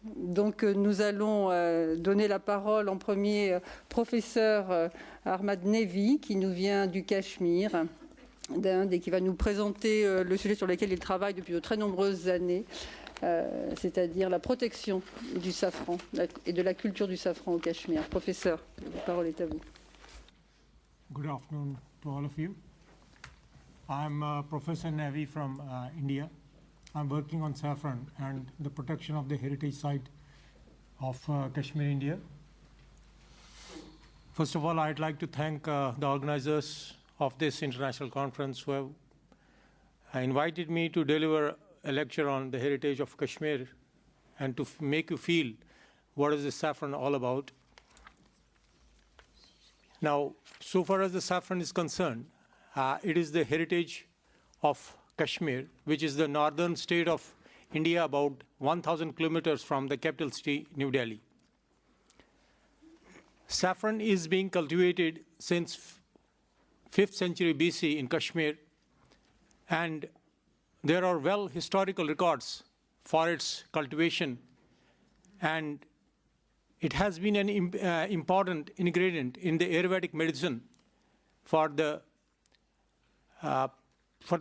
Donc nous allons donner la parole en premier professeur Ahmad NEHVI qui nous vient du Cachemire, d'Inde, et qui va nous présenter le sujet sur lequel il travaille depuis de très nombreuses années, c'est-à-dire la protection du safran et de la culture du safran au Cachemire. Professeur, la parole est à vous. Good afternoon to all of you. I'm Professor NEHVI from India. I'm working on saffron and the protection of the heritage site of Kashmir, India. First of all, I'd like to thank the organizers of this international conference who have invited me to deliver a lecture on the heritage of Kashmir and to make you feel what is the saffron all about. Now, so far as the saffron is concerned, it is the heritage of Kashmir, which is the northern state of India, about 1,000 kilometers from the capital city, New Delhi. Saffron is being cultivated since 5th century BC in Kashmir, and there are well historical records for its cultivation, and it has been an important ingredient in the Ayurvedic medicine for the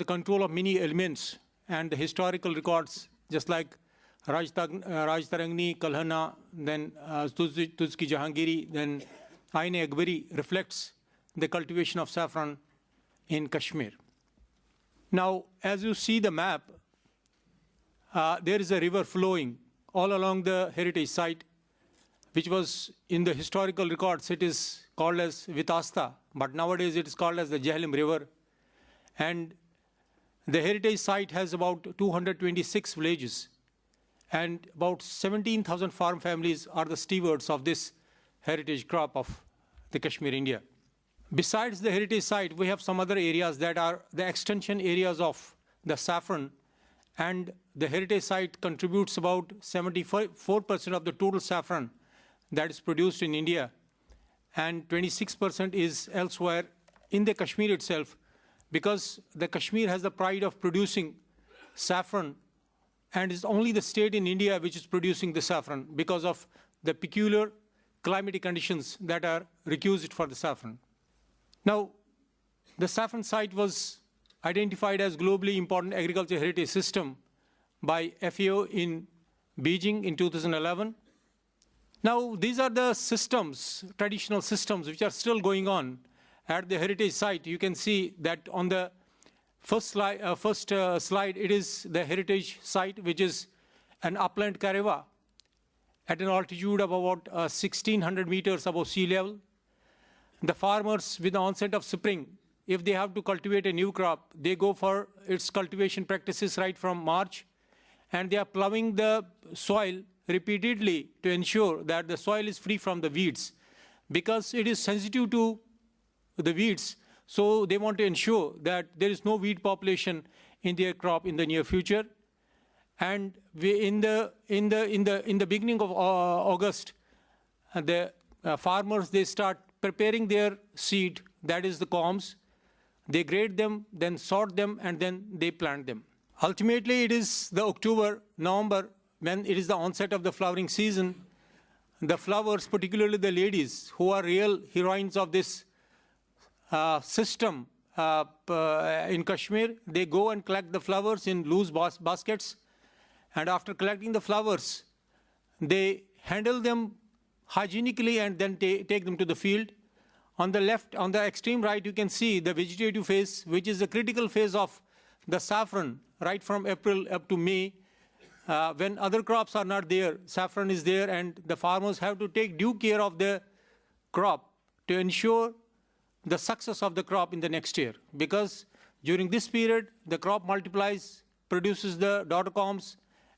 control of many ailments, and the historical records, just like Rajtarangni, Kalhana, then Tuzki Jahangiri, then Aine Akbari, reflects the cultivation of saffron in Kashmir. Now, as you see the map, there is a river flowing all along the heritage site, which was in the historical records, it is called as Vitasta, but nowadays it is called as the Jhelum River. And the heritage site has about 226 villages, and about 17,000 farm families are the stewards of this heritage crop of the Kashmir, India. Besides the heritage site, we have some other areas that are the extension areas of the saffron, and the heritage site contributes about 74% of the total saffron that is produced in India, and 26% is elsewhere in the Kashmir itself, because the Kashmir has the pride of producing saffron and is only the state in India which is producing the saffron because of the peculiar climatic conditions that are requisite for the saffron. Now, the saffron site was identified as globally important agricultural heritage system by FAO in Beijing in 2011. Now, these are the systems, traditional systems, which are still going on at the heritage site. You can see that on the first slide, it is the heritage site, which is an upland karewa at an altitude of about 1,600 meters above sea level. The farmers, with the onset of spring, if they have to cultivate a new crop, they go for its cultivation practices right from March, and they are plowing the soil repeatedly to ensure that the soil is free from the weeds, because it is sensitive to the weeds. So they want to ensure that there is no weed population in their crop in the near future. And in the beginning of August, the farmers, they start preparing their seed, that is the corms. They grade them, then sort them, and then they plant them. Ultimately, it is the October, November, when it is the onset of the flowering season. The flowers, particularly the ladies, who are real heroines of this system in Kashmir, they go and collect the flowers in loose baskets, and after collecting the flowers, they handle them hygienically and then take them to the field. On the left, on the extreme right, you can see the vegetative phase, which is the critical phase of the saffron, right from April up to May. When other crops are not there, saffron is there, and the farmers have to take due care of the crop to ensure the success of the crop in the next year. Because during this period, the crop multiplies, produces the daughter corms,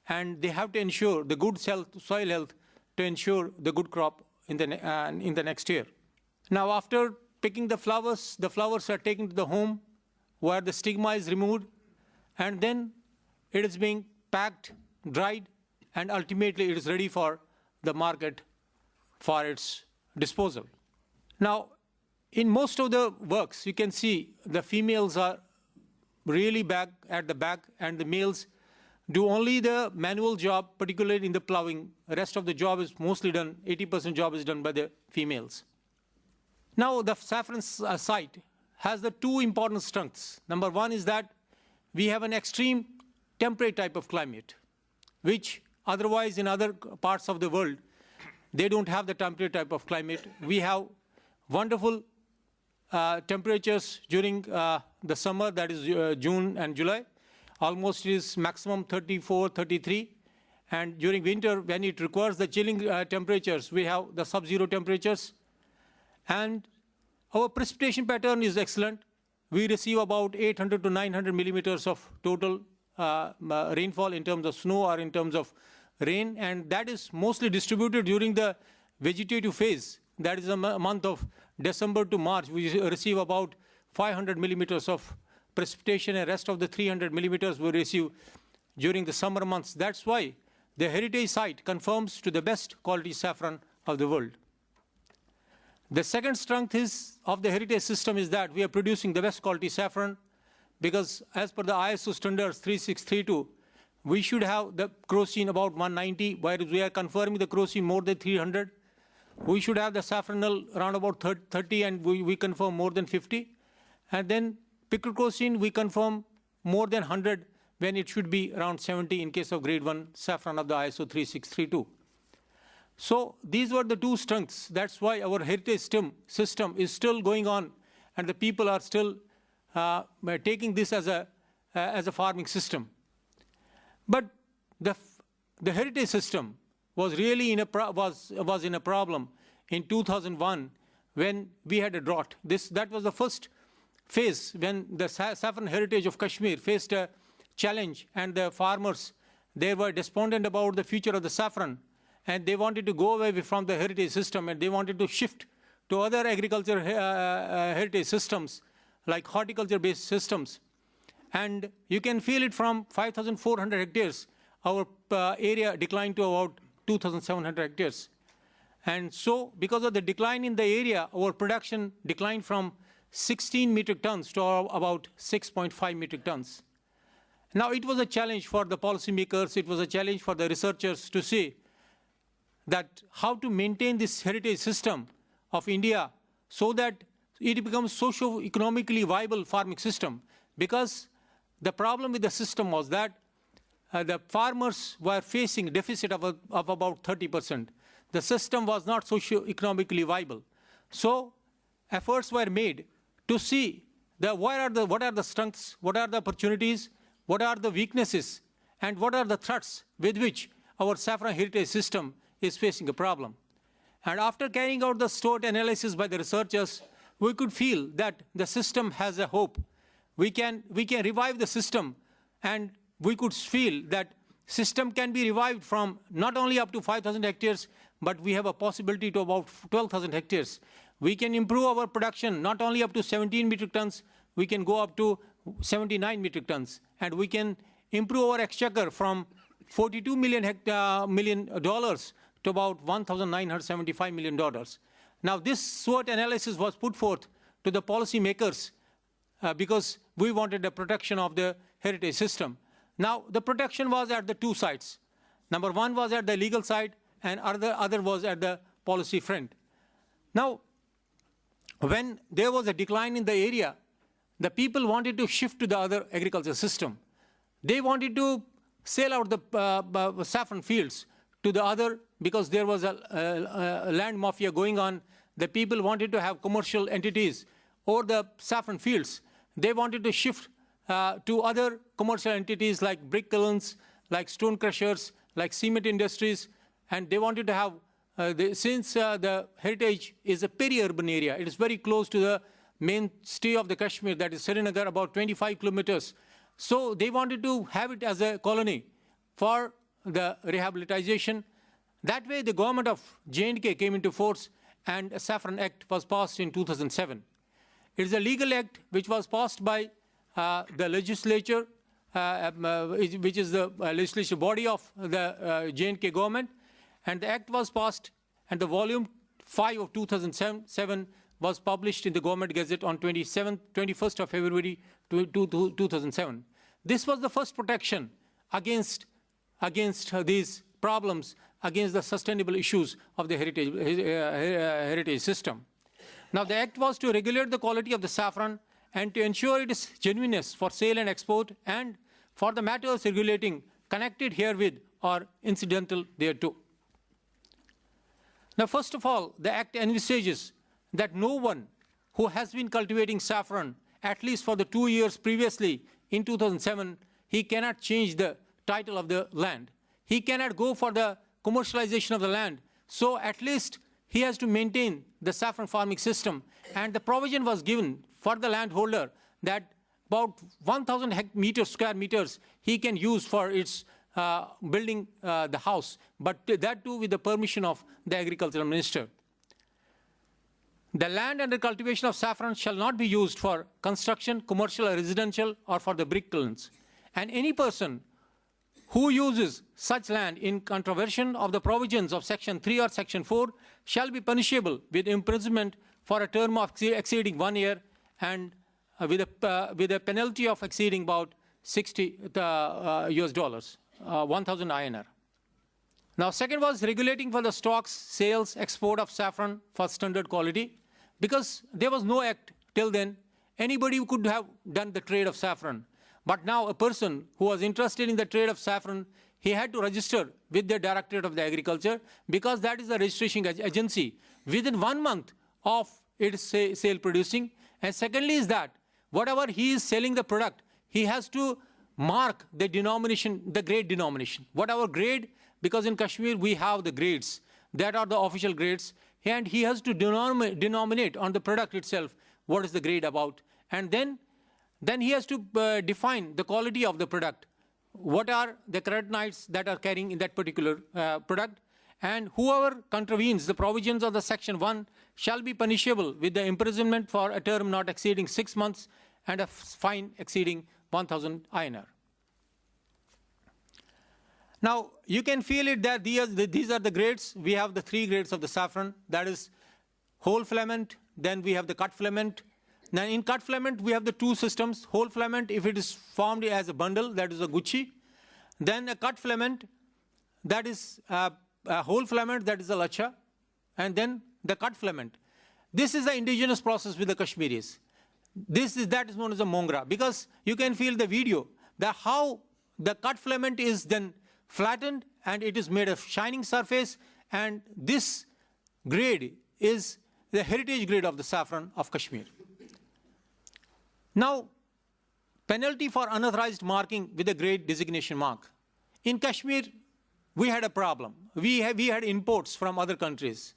and they have to ensure the good soil health to ensure the good crop in the next year. Now, after picking the flowers are taken to the home where the stigma is removed, and then it is being packed, dried, and ultimately it is ready for the market for its disposal. Now, in most of the works, you can see the females are really back at the back, and the males, do only the manual job, particularly in the plowing. The rest of the job is mostly done, 80% job is done by the females. Now, the Saffron site has the two important strengths. Number one is that we have an extreme temperate type of climate, which otherwise in other parts of the world, they don't have the temperate type of climate. We have wonderful temperatures during the summer, that is June and July. Almost is maximum 34, 33. And during winter, when it requires the chilling temperatures, we have the sub-zero temperatures. And our precipitation pattern is excellent. We receive about 800 to 900 millimeters of total rainfall in terms of snow or in terms of rain. And that is mostly distributed during the vegetative phase. That is a month of December to March. We receive about 500 millimeters of precipitation, and rest of the 300 millimeters we receive during the summer months. That's why the heritage site conforms to the best quality saffron of the world. The second strength of the heritage system is that we are producing the best quality saffron, because as per the ISO standards 3632, we should have the crocin about 190, whereas we are confirming the crocin more than 300. We should have the saffronal around about 30, and we confirm more than 50. And then pickled crocin, we confirm more than 100, when it should be around 70 in case of grade 1 saffron of the ISO 3632. So these were the two strengths. That's why our heritage system is still going on, and the people are still taking this as a farming system. But the heritage system was really in a problem in 2001 when we had a drought. That was the first phase when the saffron heritage of Kashmir faced a challenge, and the farmers, they were despondent about the future of the saffron, and they wanted to go away from the heritage system, and they wanted to shift to other agriculture heritage systems like horticulture-based systems. And you can feel it from 5,400 hectares, our area declined to about 2,700 hectares. And so because of the decline in the area, our production declined from 16 metric tons to about 6.5 metric tons. Now, it was a challenge for the policymakers, it was a challenge for the researchers to see that how to maintain this heritage system of India so that it becomes socio-economically viable farming system. Because the problem with the system was that the farmers were facing a deficit of about 30%. The system was not socio-economically viable. So efforts were made to see what are the strengths, what are the opportunities, what are the weaknesses, and what are the threats with which our saffron heritage system is facing a problem. And after carrying out the SWOT analysis by the researchers, we could feel that the system has a hope. We can revive the system, and we could feel that system can be revived from not only up to 5,000 hectares, but we have a possibility to about 12,000 hectares. We can improve our production not only up to 17 metric tons, we can go up to 79 metric tons. And we can improve our exchequer from $42 million to about $1,975 million. Now, this SWOT analysis was put forth to the policymakers because we wanted the protection of the heritage system. Now, the protection was at the two sides. Number one was at the legal side, and other was at the policy front. Now, when there was a decline in the area, the people wanted to shift to the other agriculture system. They wanted to sell out the saffron fields to the other, because there was a land mafia going on. The people wanted to have commercial entities over the saffron fields. They wanted to shift to other commercial entities like brick kilns, like stone crushers, like cement industries, and they wanted to have, since the heritage is a peri-urban area, it is very close to the mainstay of the Kashmir, that is Srinagar, about 25 kilometers. So they wanted to have it as a colony for the rehabilitation. That way, the government of J&K came into force, and a Saffron Act was passed in 2007. It is a legal act which was passed by the legislature, which is the legislative body of the J&K government. And the act was passed, and the volume 5 of 2007 was published in the Government Gazette on 21st of February 2007. This was the first protection against these problems, against the sustainable issues of the heritage system. Now, the act was to regulate the quality of the saffron and to ensure its genuineness for sale and export, and for the matters regulating connected herewith or incidental thereto. Now, first of all, the act envisages that no one who has been cultivating saffron, at least for the 2 years previously in 2007, he cannot change the title of the land. He cannot go for the commercialization of the land. So at least he has to maintain the saffron farming system. And the provision was given for the landholder that about 1,000 square meters he can use for its building the house, but that too with the permission of the agricultural minister. The land under cultivation of saffron shall not be used for construction, commercial or residential, or for the brick kilns. And any person who uses such land in contravention of the provisions of Section 3 or Section 4 shall be punishable with imprisonment for a term of exceeding 1 year, and with a penalty of exceeding about $60 1,000 INR. Now, second was regulating for the stocks, sales, export of saffron for standard quality, because there was no act till then. Anybody could have done the trade of saffron. But now a person who was interested in the trade of saffron, he had to register with the Directorate of the Agriculture, because that is the registration agency within 1 month of its sale producing. And secondly is that whatever he is selling the product, he has to mark the denomination, the grade denomination. Whatever grade, because in Kashmir we have the grades, that are the official grades, and he has to denominate on the product itself what is the grade about. And then he has to define the quality of the product. What are the carotenoids that are carrying in that particular product? And whoever contravenes the provisions of the Section 1 shall be punishable with the imprisonment for a term not exceeding 6 months and a fine exceeding 1,000 INR. Now, you can feel it that these are the grades. We have the 3 grades of the saffron. That is whole filament, then we have the cut filament. Now, in cut filament, we have the 2 systems. Whole filament, if it is formed as a bundle, that is a guchi. Then a cut filament, that is a whole filament, that is a lacha. And then the cut filament. This is the indigenous process with the Kashmiris. That is known as a mongra, because you can feel the video that how the cut filament is then flattened and it is made of shining surface, and this grade is the heritage grade of the saffron of Kashmir. Now, penalty for unauthorized marking with a grade designation mark. In Kashmir, we had a problem. We had imports from other countries.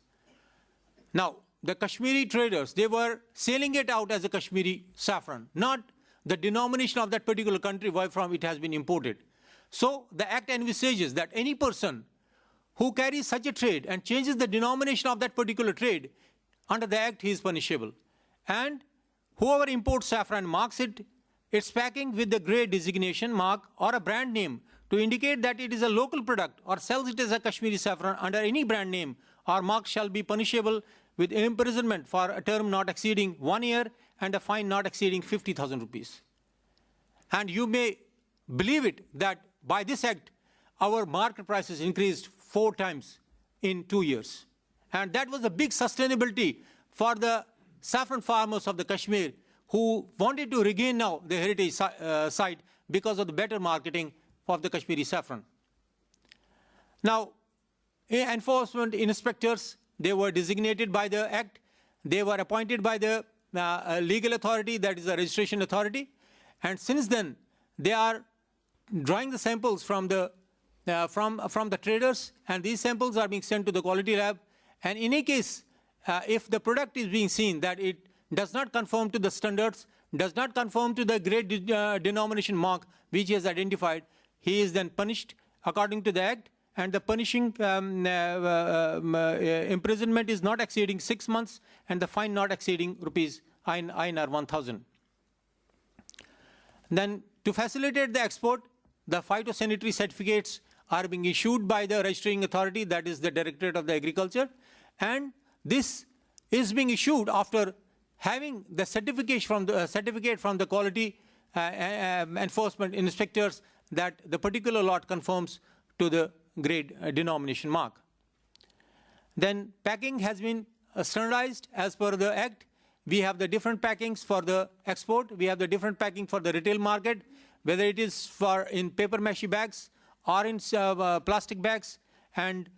Now, the Kashmiri traders, they were selling it out as a Kashmiri saffron, not the denomination of that particular country where from it has been imported. So the act envisages that any person who carries such a trade and changes the denomination of that particular trade, under the act he is punishable. And whoever imports saffron marks its packing with the grade designation mark or a brand name to indicate that it is a local product, or sells it as a Kashmiri saffron under any brand name or mark, shall be punishable with imprisonment for a term not exceeding 1 year and a fine not exceeding 50,000 rupees. And you may believe it that by this act, our market prices increased 4 times in 2 years. And that was a big sustainability for the saffron farmers of the Kashmir, who wanted to regain now the heritage site because of the better marketing of the Kashmiri saffron. Now, enforcement inspectors, they were designated by the act. They were appointed by the legal authority, that is the registration authority. And since then, they are drawing the samples from the traders, and these samples are being sent to the quality lab. And in any case, if the product is being seen that it does not conform to the standards, does not conform to the grade denomination mark which he has identified, he is then punished according to the act. And the punishing imprisonment is not exceeding 6 months, and the fine not exceeding INR 1,000. Then, to facilitate the export, the phytosanitary certificates are being issued by the registering authority, that is the Directorate of the Agriculture. And this is being issued after having the certificate from the quality enforcement inspectors that the particular lot conforms to the grade denomination mark. Then packing has been standardized as per the Act. We have the different packings for the export. We have the different packing for the retail market, whether it is for in paper mache bags or in plastic bags, and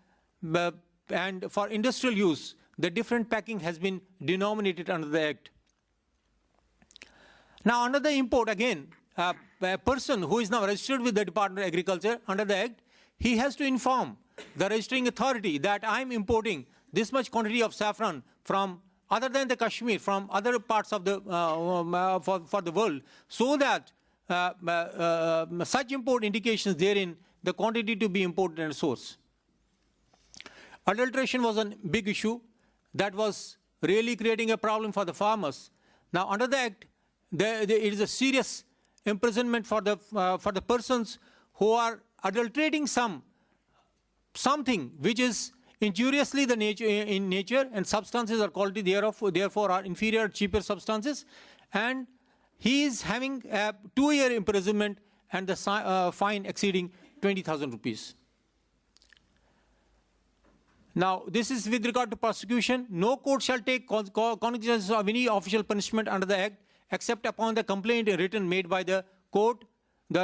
for industrial use, the different packing has been denominated under the Act. Now, under the import, again, a person who is now registered with the Department of Agriculture under the Act, he has to inform the registering authority that I'm importing this much quantity of saffron from other than the Kashmir, from other parts of the for the world, so that such import indications therein, the quantity to be imported and source. Adulteration was a big issue that was really creating a problem for the farmers. Now, under the Act, it is a serious imprisonment for the persons who are adulterating something which is injuriously in nature, and substances or quality therefore are inferior, cheaper substances, and he is having a 2-year imprisonment and the fine exceeding 20,000 rupees. Now, this is with regard to prosecution. No court shall take cognizance of any official punishment under the Act except upon the complaint written made by the court,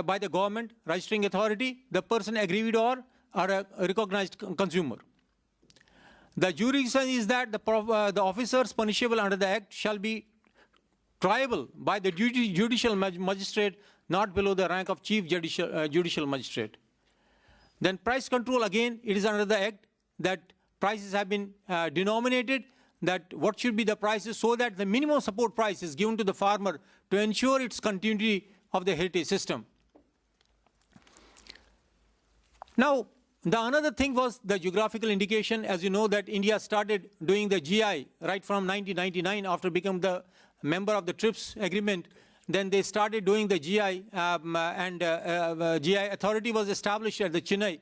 by the government, registering authority, the person aggrieved or a recognized consumer. The jurisdiction is that the officers punishable under the Act shall be triable by the judicial magistrate not below the rank of chief judicial magistrate. Then price control, again, it is under the Act that prices have been denominated, that what should be the prices, so that the minimum support price is given to the farmer to ensure its continuity of the heritage system. Now, the another thing was the geographical indication. As you know, that India started doing the GI right from 1999 after becoming the member of the TRIPS agreement. Then they started doing the GI, and GI authority was established at the Chennai.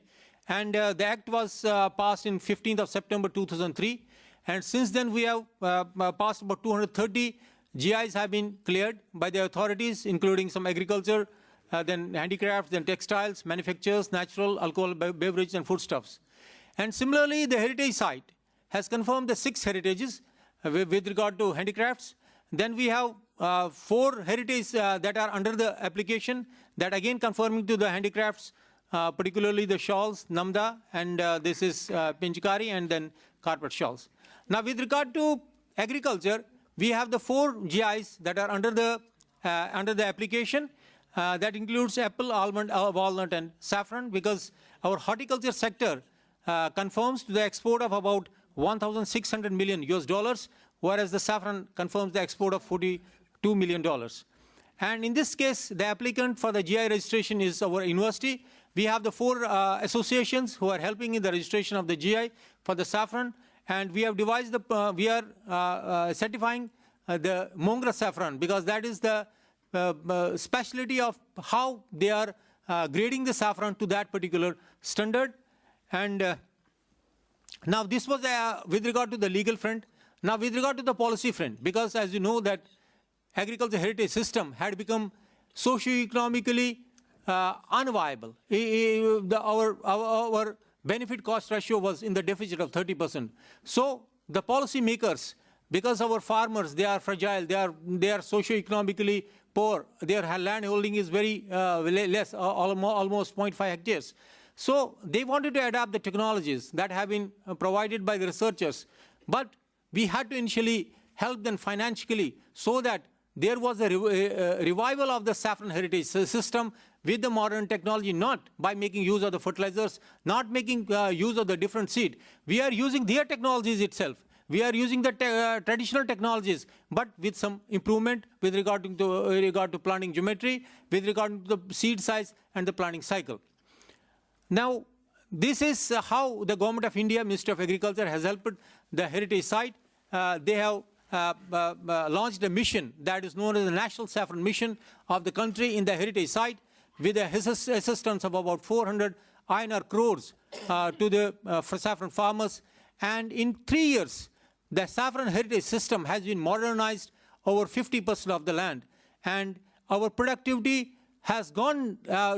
And the Act was passed in 15th of September 2003. And since then, we have passed about 230 GIs have been cleared by the authorities, including some agriculture, then handicrafts, then textiles, manufacturers, natural, alcohol, beverages, and foodstuffs. And similarly, the heritage site has confirmed the 6 heritages with regard to handicrafts. Then we have 4 heritages that are under the application, that again confirming to the handicrafts, particularly the shawls, namda, and this is pinchkari, and then carpet shawls. Now, with regard to agriculture, we have the 4 GIs that are under the application. That includes apple, almond, walnut, and saffron, because our horticulture sector conforms to the export of about $1,600 million US, whereas the saffron confirms the export of $42 million. And in this case, the applicant for the GI registration is our university. We have the 4 associations who are helping in the registration of the GI for the saffron, and we have devised we are certifying the Mongra saffron, because that is the specialty of how they are grading the saffron to that particular standard. And now this was with regard to the legal front. Now with regard to the policy front, because as you know that agriculture heritage system had become socio-economically unviable. Our benefit cost ratio was in the deficit of 30%. So the policy makers, because our farmers, they are fragile, they are socio-economically poor, their land holding is very less, almost 0.5 hectares. So they wanted to adapt the technologies that have been provided by the researchers, but we had to initially help them financially, so that there was a revival of the saffron heritage system with the modern technology, not by making use of the fertilizers, not making use of the different seed. We are using their technologies itself. We are using the traditional technologies, but with some improvement with regard to planting geometry, with regard to the seed size and the planting cycle. Now, this is how the Government of India, Ministry of Agriculture, has helped the heritage site. They have launched a mission that is known as the National Saffron Mission of the country in the heritage site, with the assistance of about 400 INR crores to the saffron farmers. And in 3 years, the saffron heritage system has been modernized over 50% of the land, and our productivity has gone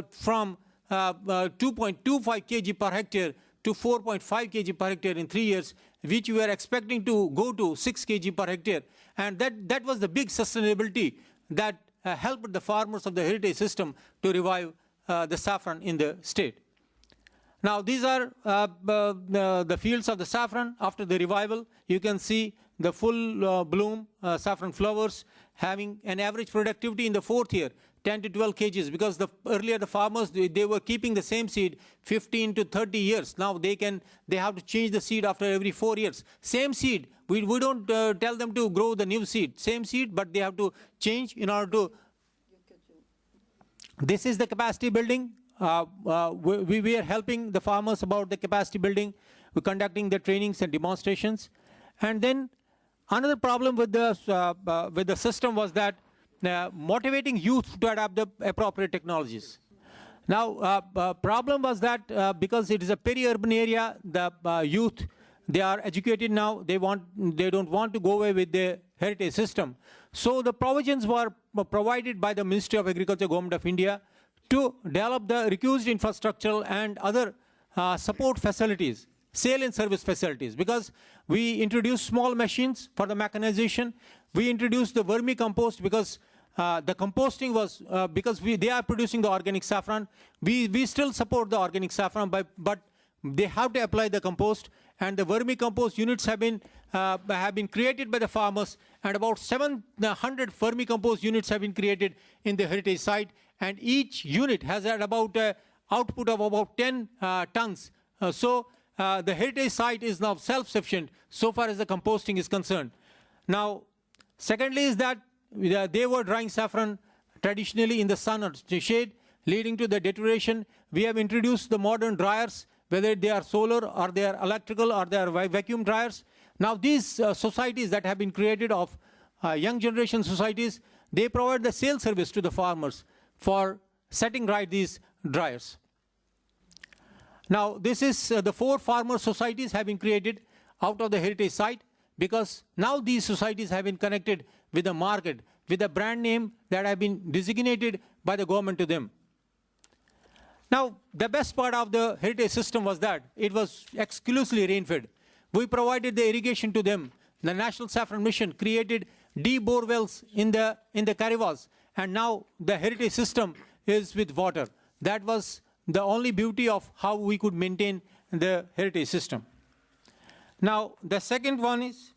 from 2.25 kg per hectare to 4.5 kg per hectare in 3 years, which we were expecting to go to 6 kg per hectare. And that was the big sustainability that helped the farmers of the heritage system to revive the saffron in the state. Now, these are the fields of the saffron after the revival. You can see the full bloom saffron flowers having an average productivity in the 4th year, 10 to 12 kgs, because earlier the farmers, they were keeping the same seed 15 to 30 years. Now they have to change the seed after every 4 years. Same seed, we don't tell them to grow the new seed, same seed, but they have to change in order to. This is the capacity building. We are helping the farmers about the capacity building. We're conducting the trainings and demonstrations. And then another problem with the system was that motivating youth to adopt the appropriate technologies. Now, problem was that because it is a peri-urban area, the youth, they are educated now. They don't want to go away with the heritage system. So the provisions were provided by the Ministry of Agriculture, Government of India, to develop the requisite infrastructural and other support facilities, sale and service facilities, because we introduced small machines for the mechanization. We introduced the vermicompost because the composting was, because they are producing the organic saffron. We still support the organic saffron, but they have to apply the compost, and the vermicompost units have been created by the farmers, and about 700 vermicompost units have been created in the heritage site, and each unit has had about output of about 10 tons. So the heritage site is now self-sufficient so far as the composting is concerned. Now, secondly is that they were drying saffron traditionally in the sun or shade, leading to the deterioration. We have introduced the modern dryers, whether they are solar or they are electrical or they are vacuum dryers. Now these societies that have been created of young generation societies, they provide the sales service to the farmers for setting right these dryers. Now this is the 4 farmer societies have been created out of the heritage site, because now these societies have been connected with the market, with a brand name that have been designated by the government to them. Now, the best part of the heritage system was that it was exclusively rain-fed. We provided the irrigation to them. The National Saffron Mission created deep bore wells in the Karivas, and now the heritage system is with water. That was the only beauty of how we could maintain the heritage system. Now, the second one is,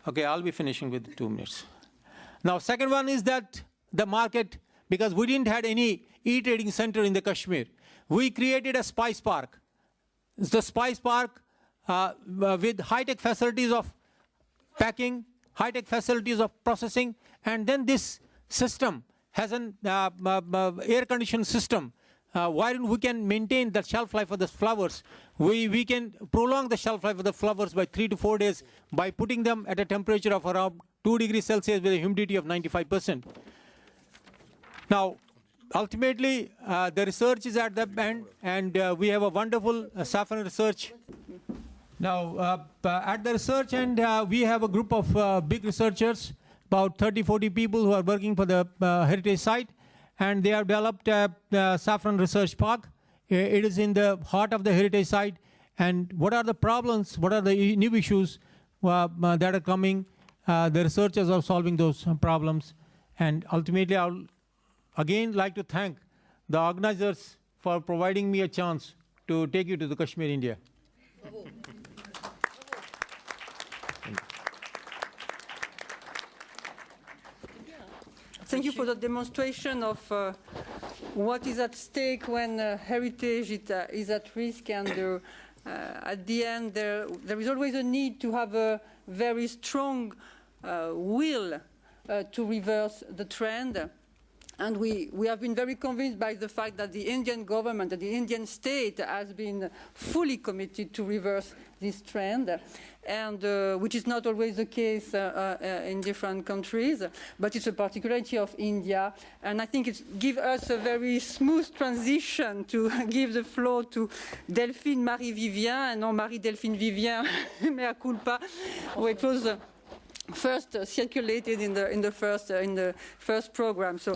okay, I'll be finishing with 2 minutes. Now, second one is that the market, because we didn't have any e-trading center in the Kashmir, we created a spice park. It's the spice park with high-tech facilities of packing, high-tech facilities of processing, and then this system has an air-conditioned system wherein we can maintain the shelf life of the flowers. We can prolong the shelf life of the flowers by 3 to 4 days by putting them at a temperature of around 2 degrees Celsius with a humidity of 95%. Now, ultimately, the research is at the end, and we have a wonderful saffron research. Now, at the research end, we have a group of big researchers, about 30-40 people who are working for the heritage site, and they have developed a saffron research park. It is in the heart of the heritage site. And what are the problems, what are the new issues that are coming? The researchers are solving those problems. And ultimately, I would again like to thank the organizers for providing me a chance to take you to the Kashmir, India. Thank you for the demonstration of what is at stake when heritage is at risk, and at the end there is always a need to have a very strong will to reverse the trend. And we have been very convinced by the fact that the Indian government, that the Indian state has been fully committed to reverse this trend, and which is not always the case in different countries, but it's a particularity of India. And I think it gives us a very smooth transition to give the floor to Delphine Marie-Vivien, and non Marie-Delphine Vivien, mea culpa, which was first circulated in the first program. So